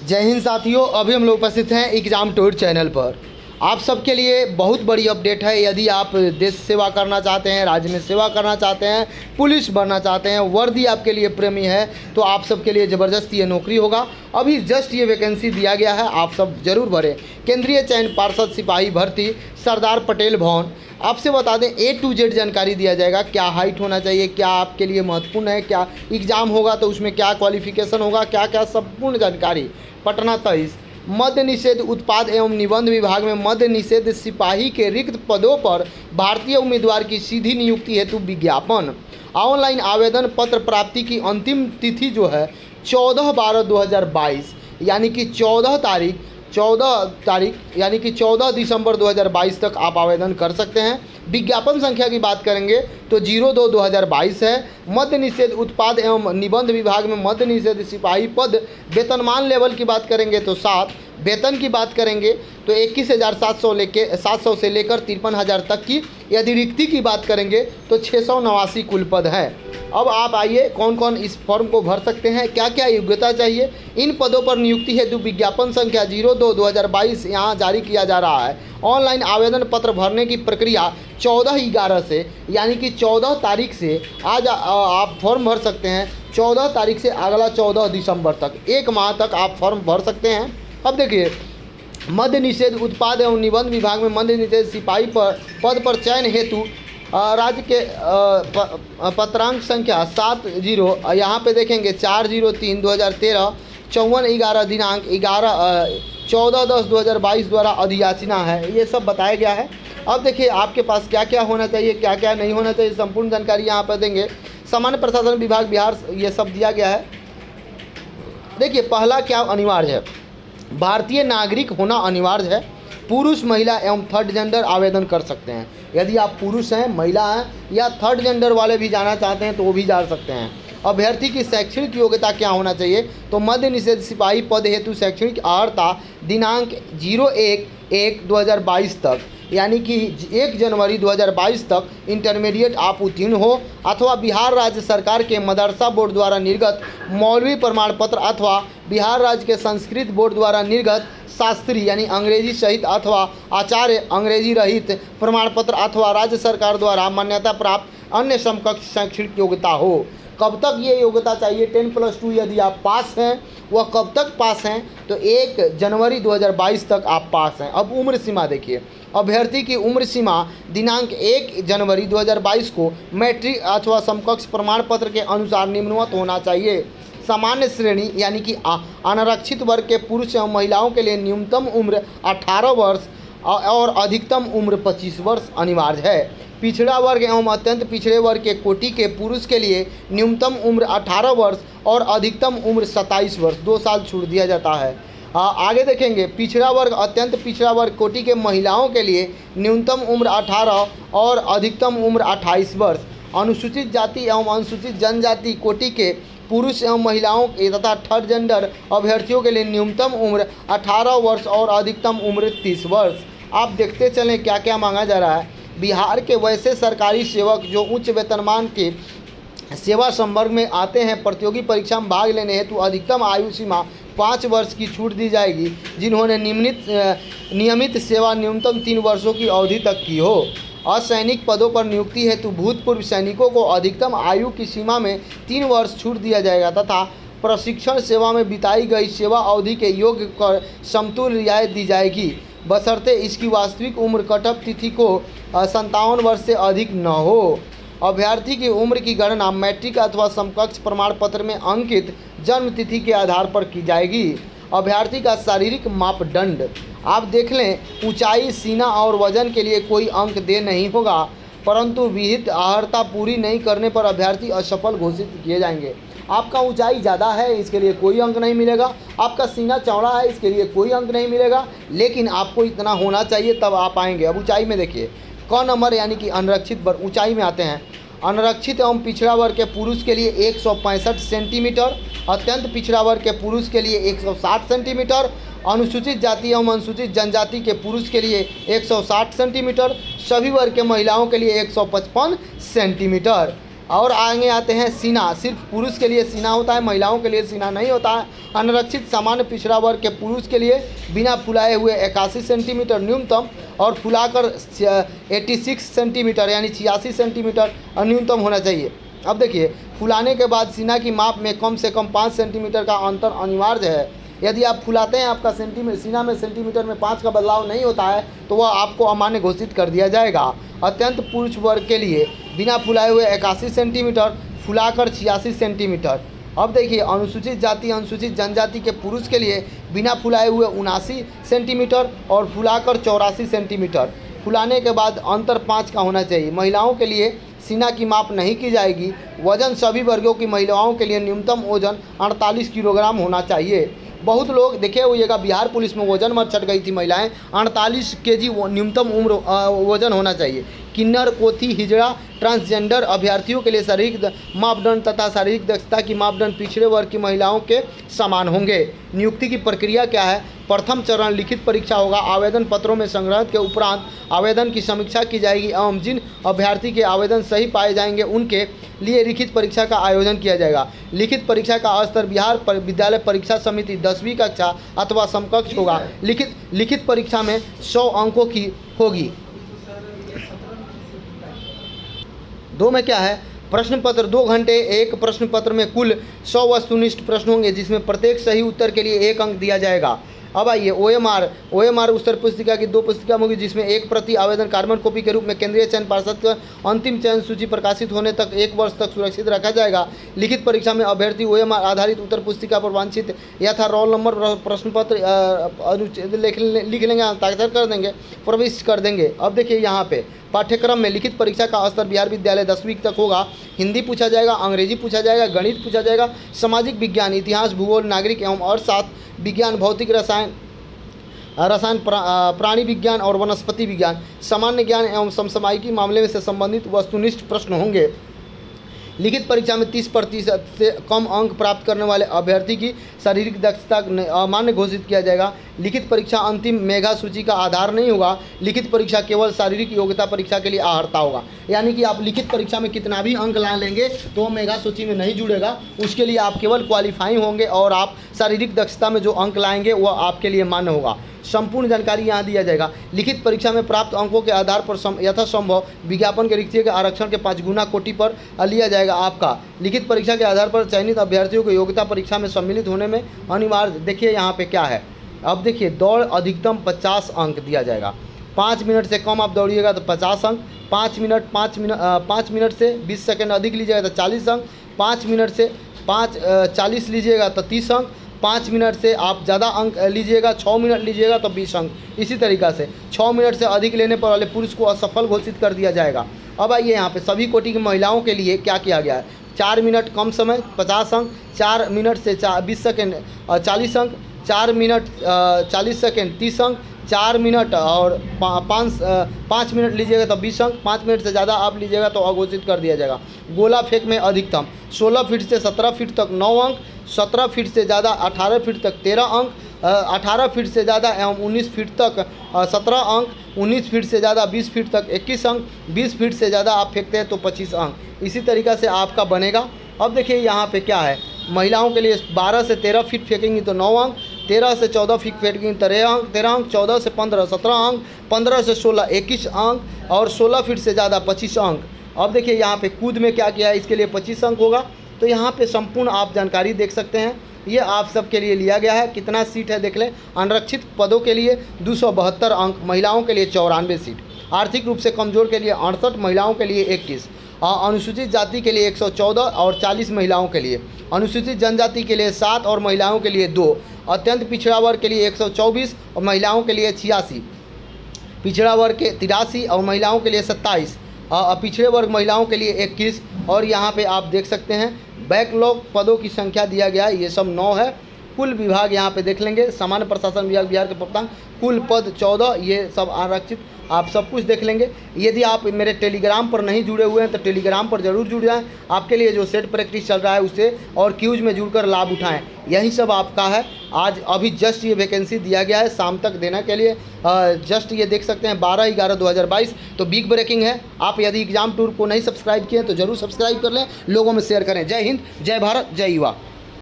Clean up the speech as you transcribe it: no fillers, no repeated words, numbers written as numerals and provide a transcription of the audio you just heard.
जय हिंद साथियों, अभी हम लोग उपस्थित हैं एग्ज़ाम टूर चैनल पर। आप सबके लिए बहुत बड़ी अपडेट है। यदि आप देश सेवा करना चाहते हैं, राज्य में सेवा करना चाहते हैं, पुलिस बनना चाहते हैं, वर्दी आपके लिए प्रेमी है, तो आप सबके लिए ज़बरदस्त ये नौकरी होगा। अभी जस्ट ये वैकेंसी दिया गया है, आप सब जरूर भरें। केंद्रीय चयन पार्षद सिपाही भर्ती, सरदार पटेल भवन। आपसे बता दें, A to Z जानकारी दिया जाएगा। क्या हाइट होना चाहिए, क्या आपके लिए महत्वपूर्ण है, क्या एग्ज़ाम होगा तो उसमें क्या क्वालिफिकेशन होगा, क्या क्या संपूर्ण जानकारी। पटना 23 मद्य निषेध उत्पाद एवं निबंध विभाग में मद्य निषेध सिपाही के रिक्त पदों पर भारतीय उम्मीदवार की सीधी नियुक्ति हेतु विज्ञापन। ऑनलाइन आवेदन पत्र प्राप्ति की अंतिम तिथि जो है 14/12/2022 यानी कि 14 तारीख यानी कि 14 दिसंबर 2022 तक आप आवेदन कर सकते हैं। विज्ञापन संख्या की बात करेंगे तो 02/2022 है। मद्य निषेध उत्पाद एवं निबंध विभाग में मद्य निषेध सिपाही पद। वेतनमान लेवल की बात करेंगे तो 7। वेतन की बात करेंगे तो 21,700 से लेकर 53,000 तक की। यदि रिक्ति की बात करेंगे तो 689 कुल पद हैं। अब आप आइए, कौन कौन इस फॉर्म को भर सकते हैं, क्या क्या योग्यता चाहिए। इन पदों पर नियुक्ति हेतु विज्ञापन संख्या 02/2022 यहाँ जारी किया जा रहा है। ऑनलाइन आवेदन पत्र भरने की प्रक्रिया 14/11 से यानी कि 14 तारीख से आज आप फॉर्म भर सकते हैं। 14 तारीख से अगला 14 दिसंबर तक, एक माह तक आप फॉर्म भर सकते हैं। अब देखिए, मद्य निषेध उत्पाद एवं निबंध विभाग में मद्य निषेध सिपाही पद पर चयन हेतु राज्य के पत्रांक संख्या 70, यहाँ पे देखेंगे 4/03/2013, 54/11 दिनांक 14/10/2022 द्वारा अधियाचना है। ये सब बताया गया है। अब देखिए, आपके पास क्या क्या होना चाहिए, क्या क्या नहीं होना चाहिए, संपूर्ण जानकारी यहाँ पर देंगे। सामान्य प्रशासन विभाग बिहार, ये सब दिया गया है। देखिए, पहला क्या अनिवार्य है, भारतीय नागरिक होना अनिवार्य है। पुरुष, महिला एवं थर्ड जेंडर आवेदन कर सकते हैं। यदि आप पुरुष हैं, महिला हैं या थर्ड जेंडर वाले भी जाना चाहते हैं तो वो भी जा सकते हैं। अभ्यर्थी की शैक्षणिक योग्यता क्या होना चाहिए, तो मद्य निषेध सिपाही पद हेतु शैक्षणिक अर्हता दिनांक 01/01/2022 तक यानी कि 1 जनवरी 2022 तक इंटरमीडिएट आप उत्तीर्ण हो, अथवा बिहार राज्य सरकार के मदरसा बोर्ड द्वारा निर्गत मौलवी प्रमाण पत्र अथवा बिहार राज्य के संस्कृत बोर्ड द्वारा निर्गत शास्त्री यानी अंग्रेजी सहित अथवा आचार्य अंग्रेजी रहित प्रमाण पत्र अथवा राज्य सरकार द्वारा मान्यता प्राप्त अन्य समकक्ष शैक्षणिक योग्यता हो। कब तक ये योग्यता चाहिए, 10+2 यदि आप पास हैं, वह कब तक पास हैं, तो 1 जनवरी 2022 तक आप पास हैं। अब उम्र सीमा देखिए, अभ्यर्थी की उम्र सीमा दिनांक 1 जनवरी 2022 को मैट्रिक अथवा समकक्ष प्रमाण पत्र के अनुसार निम्नवत होना चाहिए। सामान्य श्रेणी यानी कि अनारक्षित वर्ग के पुरुष एवं महिलाओं के लिए न्यूनतम उम्र 18 वर्ष और अधिकतम उम्र 25 वर्ष अनिवार्य है। पिछड़ा वर्ग एवं अत्यंत पिछड़े वर्ग के कोटि के पुरुष के लिए न्यूनतम उम्र 18 वर्ष और अधिकतम उम्र 27 वर्ष, 2 साल छूट दिया जाता है। आगे देखेंगे, पिछड़ा वर्ग अत्यंत पिछड़ा वर्ग कोटि के महिलाओं के लिए न्यूनतम उम्र 18 और अधिकतम उम्र 28 वर्ष। अनुसूचित जाति एवं अनुसूचित जनजाति कोटि के पुरुष एवं महिलाओं तथा थर्ड जेंडर अभ्यर्थियों के लिए न्यूनतम उम्र 18 वर्ष और अधिकतम उम्र 30 वर्ष। आप देखते चलें क्या क्या मांगा जा रहा है। बिहार के वैसे सरकारी सेवक जो उच्च वेतनमान के सेवा संवर्ग में आते हैं, प्रतियोगी परीक्षा में भाग लेने हेतु अधिकतम आयु सीमा 5 वर्ष की छूट दी जाएगी। जिन्होंने नियमित सेवा न्यूनतम 3 वर्षों की अवधि तक की हो। असैनिक पदों पर नियुक्ति हेतु भूतपूर्व सैनिकों को अधिकतम आयु की सीमा में 3 वर्ष छूट दिया जाएगा तथा प्रशिक्षण सेवा में बिताई गई सेवा अवधि के योग्य कर समतुल्य रियायत दी जाएगी, बशर्ते इसकी वास्तविक उम्र कटअप तिथि को 57 वर्ष से अधिक न हो। अभ्यर्थी की उम्र की गणना मैट्रिक अथवा समकक्ष प्रमाण पत्र में अंकित जन्म तिथि के आधार पर की जाएगी। अभ्यर्थी का शारीरिक मापदंड आप देख लें, ऊंचाई, सीना और वजन के लिए कोई अंक दे नहीं होगा, परंतु विहित अर्हता पूरी नहीं करने पर अभ्यर्थी असफल घोषित किए जाएंगे। आपका ऊंचाई ज़्यादा है, इसके लिए कोई अंक नहीं मिलेगा। आपका सीना चौड़ा है, इसके लिए कोई अंक नहीं मिलेगा, लेकिन आपको इतना होना चाहिए तब आप आएंगे। अब ऊंचाई में देखिए, क नंबर यानी कि अनरक्षित वर्ग ऊंचाई में आते हैं। अनरक्षित एवं पिछड़ा वर्ग के पुरुष के लिए 165 सेंटीमीटर, अत्यंत पिछड़ा वर्ग के पुरुष के लिए 160 सेंटीमीटर, अनुसूचित जाति एवं अनुसूचित जनजाति के पुरुष के लिए 160 सेंटीमीटर, सभी वर्ग के महिलाओं के लिए 155 सेंटीमीटर। और आगे आते हैं सीना। सिर्फ पुरुष के लिए सीना होता है, महिलाओं के लिए सीना नहीं होता है। अनारक्षित सामान्य पिछड़ा वर्ग के पुरुष के लिए बिना फुलाए हुए 81 सेंटीमीटर न्यूनतम और फुलाकर 86 सेंटीमीटर यानी 86 सेंटीमीटर न्यूनतम होना चाहिए। अब देखिए, फुलाने के बाद सीना की माप में कम से कम 5 सेंटीमीटर का अंतर अनिवार्य है। यदि आप फुलाते हैं, आपका सीना में सेंटीमीटर में 5 का बदलाव नहीं होता है तो वह आपको अमान्य घोषित कर दिया जाएगा। अत्यंत पुरुष वर्ग के लिए बिना फुलाए हुए 81 सेंटीमीटर, फुलाकर 86 सेंटीमीटर। अब देखिए, अनुसूचित जाति अनुसूचित जनजाति के पुरुष के लिए बिना फुलाए हुए 79 सेंटीमीटर और फुलाकर 84 सेंटीमीटर। फुलाने के बाद अंतर 5 का होना चाहिए। महिलाओं के लिए सीना की माप नहीं की जाएगी। वजन सभी वर्गों की महिलाओं के लिए न्यूनतम वजन 48 किलोग्राम होना चाहिए। बहुत लोग देखिए होइएगा, बिहार पुलिस में वजन मत छट गई थी महिलाएं, 48 केजी न्यूनतम उम्र वजन होना चाहिए। किन्नर, कोथी, हिजड़ा, ट्रांसजेंडर अभ्यर्थियों के लिए शारीरिक मापदंड तथा शारीरिक दक्षता की मापदंड पिछड़े वर्ग की महिलाओं के समान होंगे। नियुक्ति की प्रक्रिया क्या है? प्रथम चरण लिखित परीक्षा होगा। आवेदन पत्रों में संग्रह के उपरांत आवेदन की समीक्षा की जाएगी एवं जिन अभ्यर्थी के आवेदन सही पाए जाएंगे उनके लिए लिखित परीक्षा का आयोजन किया जाएगा। लिखित परीक्षा का स्तर बिहार विद्यालय परीक्षा समिति 10वीं कक्षा अथवा समकक्ष होगा। लिखित परीक्षा में 100 अंकों की होगी। 2 में क्या है? प्रश्न पत्र 2 घंटे। एक प्रश्न पत्र में कुल 100 वस्तुनिष्ठ प्रश्न होंगे जिसमें प्रत्येक सही उत्तर के लिए 1 अंक दिया जाएगा। अब आइए, OMR उत्तर पुस्तिका की 2 पुस्तिका होगी जिसमें 1 प्रति आवेदन कार्बन कॉपी के रूप में केंद्रीय चयन पार्षद का अंतिम चयन सूची प्रकाशित होने तक 1 वर्ष तक सुरक्षित रखा जाएगा। लिखित परीक्षा में अभ्यर्थी OMR आधारित उत्तर पुस्तिका पर वांछित यथा रोल नंबर, प्रश्न पत्र लिख लेंगे, हस्ताक्षर कर देंगे, प्रविष्ट कर देंगे। अब देखिए, यहाँ पे पाठ्यक्रम में लिखित परीक्षा का स्तर बिहार विद्यालय 10वीं तक होगा। हिंदी पूछा जाएगा, अंग्रेजी पूछा जाएगा, गणित पूछा जाएगा, सामाजिक विज्ञान, इतिहास, भूगोल, नागरिक एवं अर्थशास्त्र, विज्ञान, भौतिक, रसायन, प्राणी विज्ञान और वनस्पति विज्ञान, सामान्य ज्ञान एवं समसामयिकी मामले से संबंधित वस्तुनिष्ठ प्रश्न होंगे। लिखित परीक्षा में 30% से कम अंक प्राप्त करने वाले अभ्यर्थी की शारीरिक दक्षता अमान्य घोषित किया जाएगा। लिखित परीक्षा अंतिम मेगा सूची का आधार नहीं होगा। लिखित परीक्षा केवल शारीरिक योग्यता परीक्षा के लिए आहर्ता होगा। यानी कि आप लिखित परीक्षा में कितना भी अंक ला लेंगे तो मेगा सूची में नहीं जुड़ेगा। उसके लिए आप केवल क्वालिफाइंग होंगे और आप शारीरिक दक्षता में जो अंक लाएंगे वह आपके लिए मान्य होगा। संपूर्ण जानकारी यहाँ दिया जाएगा। लिखित परीक्षा में प्राप्त अंकों के आधार पर यथासंभव विज्ञापन के रिक्तियों के आरक्षण के 5 गुना कोटि पर लिया जाएगा आपका। लिखित परीक्षा के आधार पर चयनित अभ्यर्थियों को योग्यता परीक्षा में सम्मिलित होने में अनिवार्य। देखिए यहाँ पे क्या है, अब देखिए, दौड़ अधिकतम 50 अंक दिया जाएगा। 5 मिनट से कम आप दौड़िएगा तो 50 अंक, 5 मिनट से 20 सेकंड अधिक लीजिएगा तो 40 अंक, 5 मिनट से 40 लीजिएगा तो 30 अंक, 5 मिनट से आप ज़्यादा अंक लीजिएगा, 6 मिनट लीजिएगा तो 20 अंक। इसी तरीक़ा से 6 मिनट से अधिक लेने पर वाले पुरुष को असफल घोषित कर दिया जाएगा। अब आइए, यहाँ पे सभी कोटि की महिलाओं के लिए क्या किया गया है? 4 मिनट कम समय 50 अंक, 4 मिनट से 20 सेकेंड 40 अंक, 4 मिनट 40 सेकेंड 30 अंक, 4 मिनट और 5 मिनट लीजिएगा तो 20 अंक, 5 मिनट से ज़्यादा आप लीजिएगा तो अघोषित कर दिया जाएगा। गोला फेंक में अधिकतम 16 फीट से 17 फीट तक 9 अंक, 17 फीट से ज़्यादा 18 फीट तक 13 अंक, 18 फीट से ज़्यादा एवं 19 फीट तक 17 अंक, 19 फीट से ज़्यादा 20 फीट तक 21 अंक, 20 फीट से ज़्यादा आप फेंकते हैं तो 25 अंक। इसी तरीक़ा से आपका बनेगा। अब देखिए यहाँ पे क्या है, महिलाओं के लिए 12 से 13 फीट फेंकेंगी तो 9 अंक, 13 से 14 फीट फेंकेंगी तो 13 अंक, 14 से 15 17 अंक, 15 से 16 21 अंक और 16 फीट से ज़्यादा 25 अंक। अब देखिए यहाँ पे कूद में क्या किया है, इसके लिए 25 अंक होगा। तो यहाँ पे संपूर्ण आप जानकारी देख सकते हैं। ये आप सबके लिए लिया गया है। कितना सीट है देख लें। अनारक्षित पदों के लिए 272 अंक, महिलाओं के लिए 94 सीट, आर्थिक रूप से कमज़ोर के लिए 68, महिलाओं के लिए 21, अनुसूचित जाति के लिए 114 और 40 महिलाओं के लिए, अनुसूचित जनजाति के लिए 7 और महिलाओं के लिए 2, अत्यंत पिछड़ा वर्ग के लिए 124 और महिलाओं के लिए 86, पिछड़ा वर्ग के 83 और महिलाओं के लिए 27, पिछड़े वर्ग महिलाओं के लिए 21। और यहाँ पे आप देख सकते हैं बैकलॉग पदों की संख्या दिया गया है, ये सब 9 है। कुल विभाग यहाँ पे देख लेंगे, सामान्य प्रशासन विभाग बिहार के प्रप्तांग, कुल पद 14, ये सब आरक्षित, आप सब कुछ देख लेंगे। यदि आप मेरे टेलीग्राम पर नहीं जुड़े हुए हैं तो टेलीग्राम पर जरूर जुड़ जाएं, आपके लिए जो सेट प्रैक्टिस चल रहा है उसे और क्यूज में जुड़कर लाभ उठाएं, यही सब आपका है। आज अभी जस्ट ये वैकेंसी दिया गया है शाम तक देने के लिए, जस्ट ये देख सकते हैं 12/11/2022। तो बिग ब्रेकिंग है। आप यदि एग्जाम टूर को नहीं सब्सक्राइब किए तो जरूर सब्सक्राइब कर लें, लोगों में शेयर करें। जय हिंद, जय भारत, जय युवा।